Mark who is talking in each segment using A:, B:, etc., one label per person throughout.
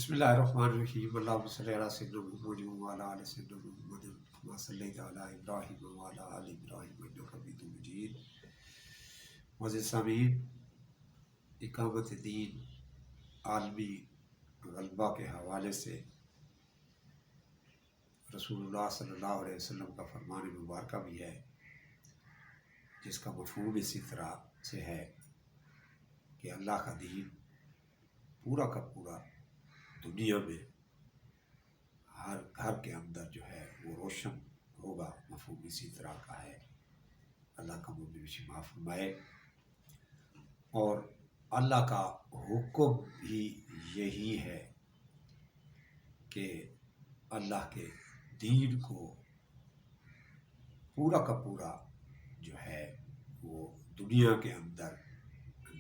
A: بسم اللہ الرحمن الرحیم اللہم صلی علی سیدنا محمد وعلی آل سیدنا محمد کما صلیت علی ابراہیم وعلی آل ابراہیم انک حمید مجید۔ معزز سامعین، اقامت دین عالمی غلبہ کے حوالے سے رسول اللہ صلی اللہ علیہ وسلم کا فرمان مبارکہ بھی ہے، جس کا مفہوم اسی طرح سے ہے کہ اللہ کا دین پورا کا پورا دنیا میں ہر گھر کے اندر جو ہے وہ روشن ہوگا۔ مفہوم اسی طرح کا ہے۔ اللہ کا مجھے معاف فرمائے۔ اور اللہ کا حکم بھی یہی ہے کہ اللہ کے دین کو پورا کا پورا جو ہے وہ دنیا کے اندر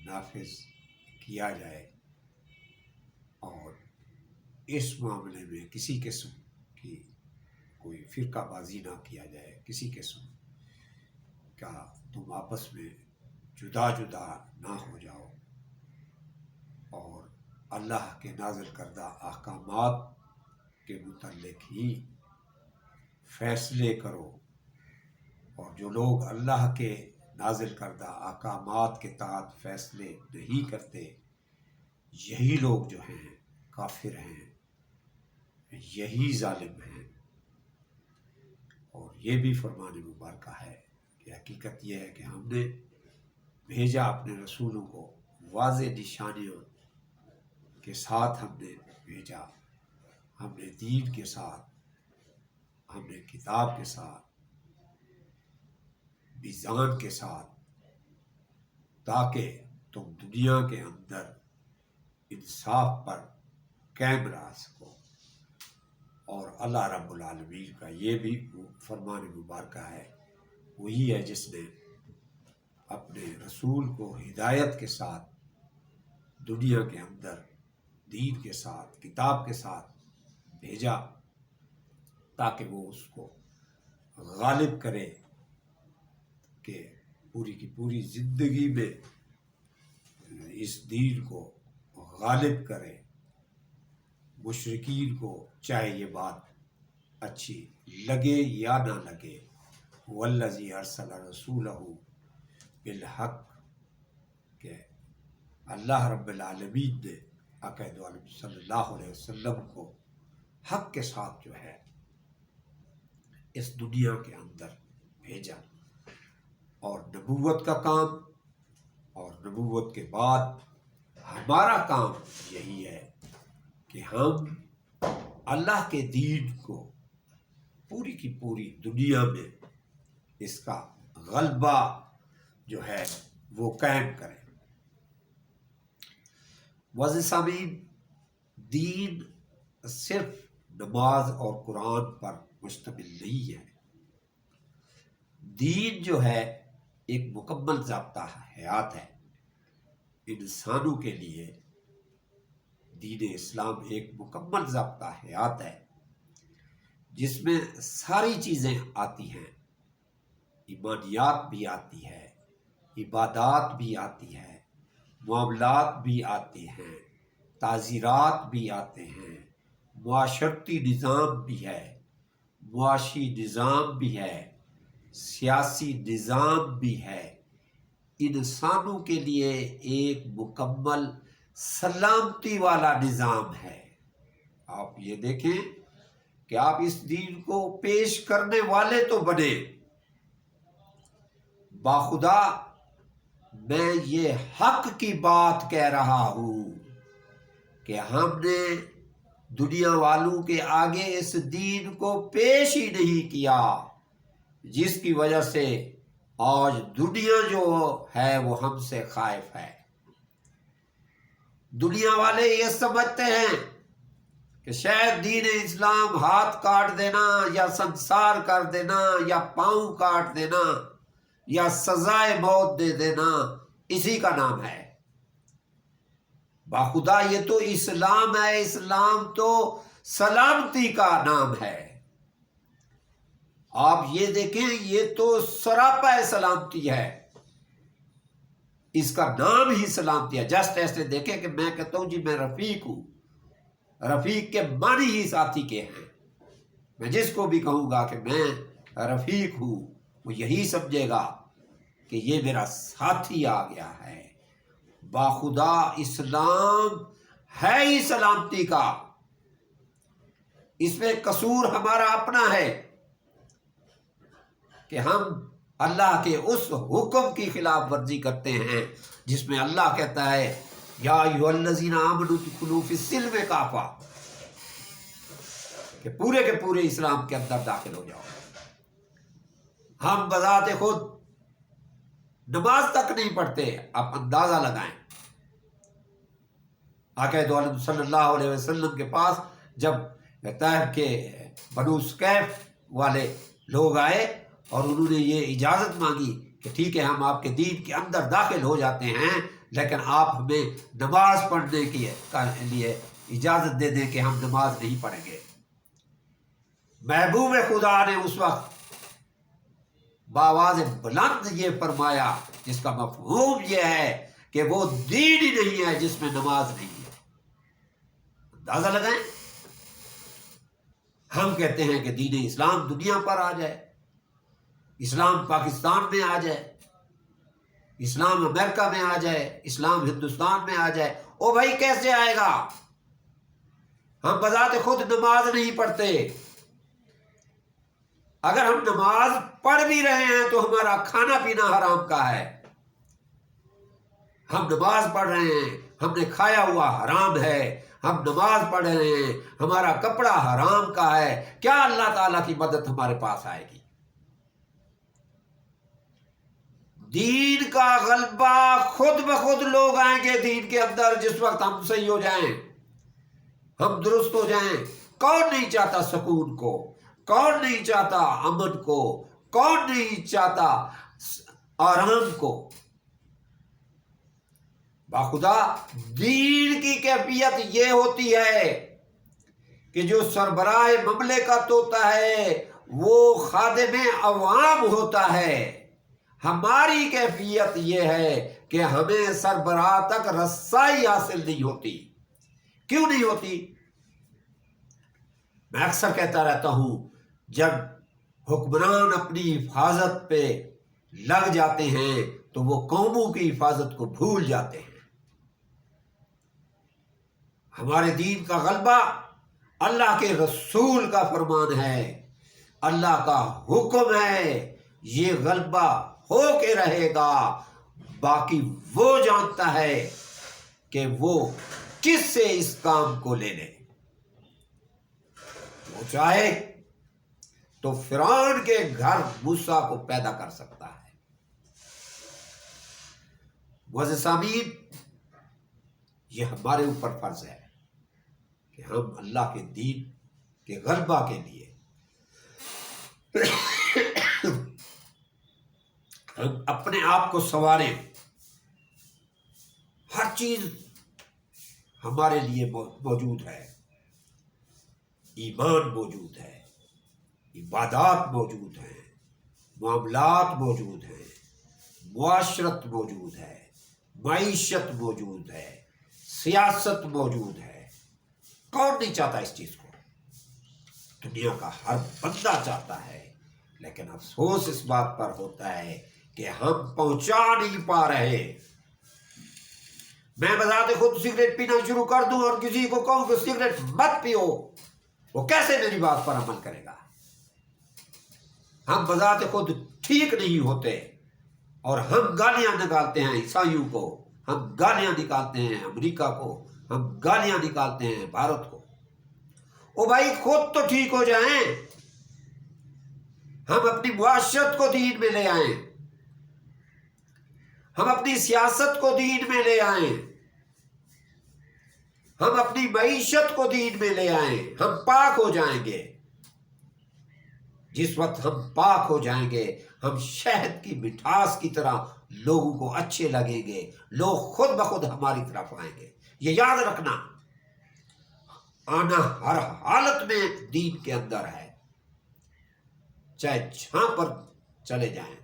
A: نافذ کیا جائے، اور اس معاملے میں کسی قسم کی کوئی فرقہ بازی نہ کیا جائے، کسی قسم کا تم آپس میں جدا جدا نہ ہو جاؤ، اور اللہ کے نازل کردہ احکامات کے متعلق ہی فیصلے کرو۔ اور جو لوگ اللہ کے نازل کردہ احکامات کے تحت فیصلے نہیں کرتے، یہی لوگ جو ہیں کافر ہیں، یہی ظالم ہیں۔ اور یہ بھی فرمان مبارکہ ہے کہ حقیقت یہ ہے کہ ہم نے بھیجا اپنے رسولوں کو واضح نشانیوں کے ساتھ، ہم نے بھیجا، ہم نے دین کے ساتھ، ہم نے کتاب کے ساتھ، میزان کے ساتھ، تاکہ تم دنیا کے اندر انصاف پر قائم رہ سکو۔ اور اللہ رب العالمین کا یہ بھی فرمان مبارکہ ہے، وہی ہے جس نے اپنے رسول کو ہدایت کے ساتھ دنیا کے اندر دین کے ساتھ، کتاب کے ساتھ بھیجا، تاکہ وہ اس کو غالب کرے، کہ پوری کی پوری زندگی میں اس دین کو غالب کرے، مشرکین کو چاہے یہ بات اچھی لگے یا نہ لگے۔ والذی ارسل رسولہ بالحق، کہ اللہ رب العالمین نے عقائد عالم صلی اللہ علیہ وسلم کو حق کے ساتھ جو ہے اس دنیا کے اندر بھیجا۔ اور نبوت کا کام، اور نبوت کے بعد ہمارا کام یہی ہے کہ ہم اللہ کے دین کو پوری کی پوری دنیا میں اس کا غلبہ جو ہے وہ قائم کریں۔ معزز سامعین، دین صرف نماز اور قرآن پر مشتمل نہیں ہے۔ دین جو ہے ایک مکمل ضابطہ حیات ہے۔ انسانوں کے لیے دین اسلام ایک مکمل ضابطہ حیات ہے، جس میں ساری چیزیں آتی ہیں۔ ایمانیات بھی آتی ہے، عبادات بھی آتی ہے، معاملات بھی آتے ہیں، تعزیرات بھی آتے ہیں، معاشرتی نظام بھی ہے، معاشی نظام بھی ہے، سیاسی نظام بھی ہے۔ انسانوں کے لیے ایک مکمل سلامتی والا نظام ہے۔ آپ یہ دیکھیں کہ آپ اس دین کو پیش کرنے والے تو بنے، باخدا میں یہ حق کی بات کہہ رہا ہوں کہ ہم نے دنیا والوں کے آگے اس دین کو پیش ہی نہیں کیا، جس کی وجہ سے آج دنیا جو ہے وہ ہم سے خائف ہے۔ دنیا والے یہ سمجھتے ہیں کہ شاید دین اسلام ہاتھ کاٹ دینا، یا سنسار کر دینا، یا پاؤں کاٹ دینا، یا سزائے موت دے دینا اسی کا نام ہے۔ باخدا یہ تو اسلام ہے، اسلام تو سلامتی کا نام ہے۔ آپ یہ دیکھیں، یہ تو سراپا سلامتی ہے، اس کا نام ہی سلامتی ہے۔ جسٹ ایسے دیکھیں کہ میں کہتا ہوں جی میں رفیق ہوں، رفیق کے معنی ہی ساتھی کے ہیں. میں جس کو بھی کہوں گا کہ میں رفیق ہوں وہ یہی سمجھے گا کہ یہ میرا ساتھی آ گیا ہے. باخدا اسلام ہے ہی سلامتی کا. اس میں قصور ہمارا اپنا ہے کہ ہم اللہ کے اس حکم کی خلاف ورزی کرتے ہیں جس میں اللہ کہتا ہے یا ایھا الذین آمنوا ادخلوا فی السلم کافہ، کہ پورے کے پورے اسلام کے اندر داخل ہو جاؤ. ہم بذات خود نماز تک نہیں پڑھتے. آپ اندازہ لگائیں، آقا دو عالم صلی اللہ علیہ وسلم کے پاس جب طائف کے بنو ثقیف والے لوگ آئے اور انہوں نے یہ اجازت مانگی کہ ٹھیک ہے ہم آپ کے دین کے اندر داخل ہو جاتے ہیں لیکن آپ ہمیں نماز پڑھنے کے لیے اجازت دے دیں کہ ہم نماز نہیں پڑھیں گے. محبوب خدا نے اس وقت بآواز بلند یہ فرمایا جس کا مفہوم یہ ہے کہ وہ دین ہی نہیں ہے جس میں نماز نہیں ہے. اندازہ لگائیں. ہم کہتے ہیں کہ دین اسلام دنیا پر آ جائے، اسلام پاکستان میں آ جائے، اسلام امریکہ میں آ جائے، اسلام ہندوستان میں آ جائے. او بھائی کیسے آئے گا؟ ہم بذات خود نماز نہیں پڑھتے. اگر ہم نماز پڑھ بھی رہے ہیں تو ہمارا کھانا پینا حرام کا ہے. ہم نماز پڑھ رہے ہیں، ہم نے کھایا ہوا حرام ہے. ہم نماز پڑھ رہے ہیں، ہمارا کپڑا حرام کا ہے. کیا اللہ تعالیٰ کی مدد ہمارے پاس آئے گی؟ دین کا غلبہ خود بخود لوگ آئیں گے دین کے اندر جس وقت ہم صحیح ہو جائیں، ہم درست ہو جائیں. کون نہیں چاہتا سکون کو؟ کون نہیں چاہتا امن کو؟ کون نہیں چاہتا آرام کو؟ باخدا دین کی کیفیت یہ ہوتی ہے کہ جو سربراہ مملکت ہوتا ہے وہ خادم عوام ہوتا ہے. ہماری کیفیت یہ ہے کہ ہمیں سربراہ تک رسائی حاصل نہیں ہوتی. کیوں نہیں ہوتی؟ میں اکثر کہتا رہتا ہوں جب حکمران اپنی حفاظت پہ لگ جاتے ہیں تو وہ قوموں کی حفاظت کو بھول جاتے ہیں. ہمارے دین کا غلبہ اللہ کے رسول کا فرمان ہے، اللہ کا حکم ہے. یہ غلبہ ہو کے رہے گا. باقی وہ جانتا ہے کہ وہ کس سے اس کام کو لے لے. وہ چاہے تو فرعون کے گھر موسیٰ کو پیدا کر سکتا ہے. معزز سامعین، یہ ہمارے اوپر فرض ہے کہ ہم اللہ کے دین کے غلبہ کے لیے ہم اپنے آپ کو سنواریں. ہر چیز ہمارے لیے موجود ہے. ایمان موجود ہے، عبادات موجود ہیں، معاملات موجود ہیں، معاشرت موجود ہے، معیشت موجود ہے، سیاست موجود ہے. کون نہیں چاہتا اس چیز کو؟ دنیا کا ہر بندہ چاہتا ہے. لیکن افسوس اس بات پر ہوتا ہے کہ ہم پہنچا نہیں پا رہے. میں بذات خود سگریٹ پینا شروع کر دوں اور کسی کو کہوں کہ سگریٹ مت پیو، وہ کیسے میری بات پر عمل کرے گا؟ ہم بذات خود ٹھیک نہیں ہوتے اور ہم گالیاں نکالتے ہیں عیسائیوں کو، ہم گالیاں نکالتے ہیں امریکہ کو، ہم گالیاں نکالتے ہیں بھارت کو. او بھائی خود تو ٹھیک ہو جائیں. ہم اپنی معاشرت کو دین میں لے آئیں، ہم اپنی سیاست کو دین میں لے آئیں، ہم اپنی معیشت کو دین میں لے آئیں. ہم پاک ہو جائیں گے. جس وقت ہم پاک ہو جائیں گے ہم شہد کی مٹھاس کی طرح لوگوں کو اچھے لگیں گے. لوگ خود بخود ہماری طرف آئیں گے. یہ یاد رکھنا، آنا ہر حالت میں دین کے اندر ہے، چاہے جہاں پر چلے جائیں.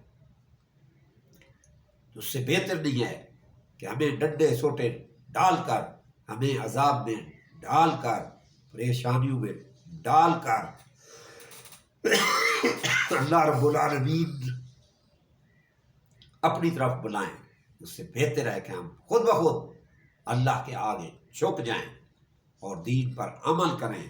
A: تو اس سے بہتر نہیں ہے کہ ہمیں ڈنڈے سوٹے ڈال کر، ہمیں عذاب میں ڈال کر پریشانیوں میں ڈال کر اللہ رب العالمین اپنی طرف بلائیں، اس سے بہتر ہے کہ ہم خود بخود اللہ کے آگے جھک جائیں اور دین پر عمل کریں.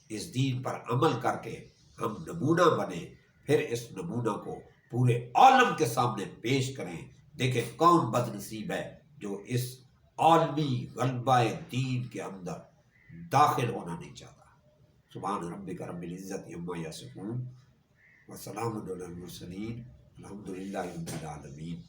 A: اس دین پر عمل کر کے ہم نمونہ بنیں، پھر اس نمونہ کو پورے عالم کے سامنے پیش کریں. دیکھیں کون بد نصیب ہے جو اس عالمی غلبہ دین کے اندر داخل ہونا نہیں چاہتا. سبحان ربک رب العزت عما یصفون وسلام علی المرسلین الحمد للہ رب العالمین.